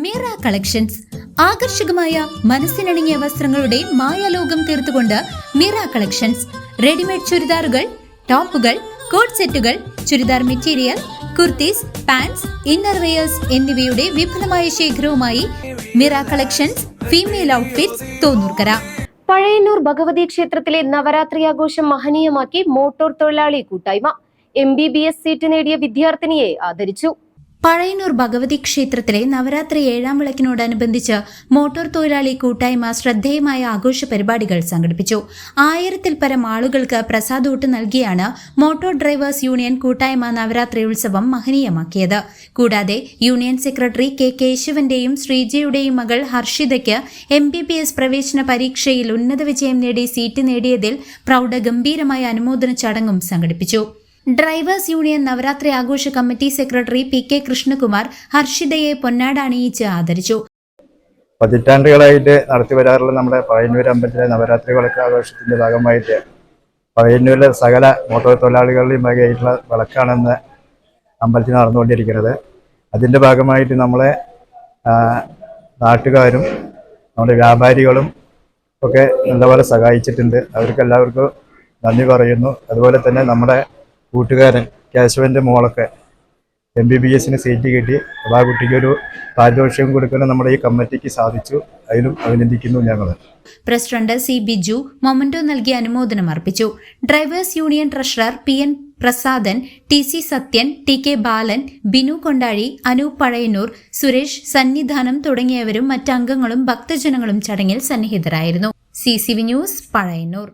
Meera collections ആകർഷകമായ മനസ്സിനിണങ്ങിയ വസ്ത്രങ്ങളുടെ മായാലോകം തീർത്തുകൊണ്ട് മീറ കളക്ഷൻസ് റെഡിമെയ്ഡ് ചുരിദാറുകൾ, ടോപ്പുകൾ, കോട്ട് സെറ്റുകൾ, churidar material, kurtis, pants, inner wears എന്നിവയുടെ വിപുലമായ ശേഖരവുമായി Meera collections female outfits, Thonnurkara. Pazhayannur Bhagavathi ക്ഷേത്രത്തിലെ നവരാത്രി ആഘോഷം മഹനീയമാക്കി മോട്ടോർ തൊഴിലാളി കൂട്ടായ്മ. MBBS സീറ്റ് നേടിയ വിദ്യാർത്ഥിനിയെ ആദരിച്ചു. പഴയന്നൂർ ഭഗവതി ക്ഷേത്രത്തിലെ നവരാത്രി 7ാം വിളക്കിനോടനുബന്ധിച്ച് മോട്ടോർ തൊഴിലാളി കൂട്ടായ്മ ശ്രദ്ധേയമായ ആഘോഷ പരിപാടികൾ സംഘടിപ്പിച്ചു. 1000-ൽ പരം ആളുകൾക്ക് പ്രസാദൂട്ട് നൽകിയാണ് മോട്ടോർ ഡ്രൈവേഴ്സ് യൂണിയൻ കൂട്ടായ്മ നവരാത്രി ഉത്സവം മഹനീയമാക്കിയത്. കൂടാതെ യൂണിയൻ സെക്രട്ടറി കെ കേശവന്റെയും ശ്രീജയുടെയും മകൾ ഹർഷിതയ്ക്ക് MBBS പ്രവേശന പരീക്ഷയിൽ ഉന്നത വിജയം നേടി സീറ്റ് നേടിയതിൽ പ്രൗഢഗംഭീരമായ അനുമോദന ചടങ്ങും സംഘടിപ്പിച്ചു. ഡ്രൈവേഴ്സ് യൂണിയൻ നവരാത്രി ആഘോഷ കമ്മിറ്റി സെക്രട്ടറി PK കൃഷ്ണകുമാർ ഹർഷിതയെ പൊന്നാട അണിയിച്ച് ആദരിച്ചു. പതിറ്റാണ്ടുകളായിട്ട് നടത്തിവരാറുള്ള നമ്മുടെ പഴയന്നൂർ അമ്പലത്തിലെ നവരാത്രി വിളക്ക് ആഘോഷത്തിന്റെ ഭാഗമായിട്ട് പഴയന്നൂരിലെ സകല മോട്ടോർ തൊഴിലാളികളുടെയും വകയായിട്ടുള്ള വിളക്കാണെന്ന് അമ്പലത്തിൽ നടന്നുകൊണ്ടിരിക്കുന്നത്. അതിൻ്റെ ഭാഗമായിട്ട് നമ്മളെ നാട്ടുകാരും നമ്മുടെ വ്യാപാരികളും ഒക്കെ നല്ലപോലെ സഹായിച്ചിട്ടുണ്ട്. അവർക്കെല്ലാവർക്കും നന്ദി പറയുന്നു. അതുപോലെ തന്നെ നമ്മുടെ കൂട്ടുകാരൻ കേശവൻ്റെ മോളൊക്കെ MBBSന് സീറ്റ് കിട്ടി. അപ്പോൾ ആ കുട്ടിക്കൊരു പാരിതോഷികം കൊടുക്കുന്ന നമ്മുടെ ഈ കമ്മിറ്റിക്ക് സാധിച്ചു. അതിലും അഭിനന്ദിക്കുന്നു ഞങ്ങൾ. പ്രസിഡന്റ് C ബിജു മൊമന്റോ നൽകി അനുമോദനം അർപ്പിച്ചു. Drivers union treasurer PN Prasadan, TC Sathyan, TK ബാലൻ, ബിനു കൊണ്ടാഴി, അനൂപ് പഴയന്നൂർ, സുരേഷ് സന്നിധാനം തുടങ്ങിയവരും മറ്റംഗങ്ങളും ഭക്തജനങ്ങളും ചടങ്ങിൽ സന്നിഹിതരായിരുന്നു. CCV news, Pazhayannur.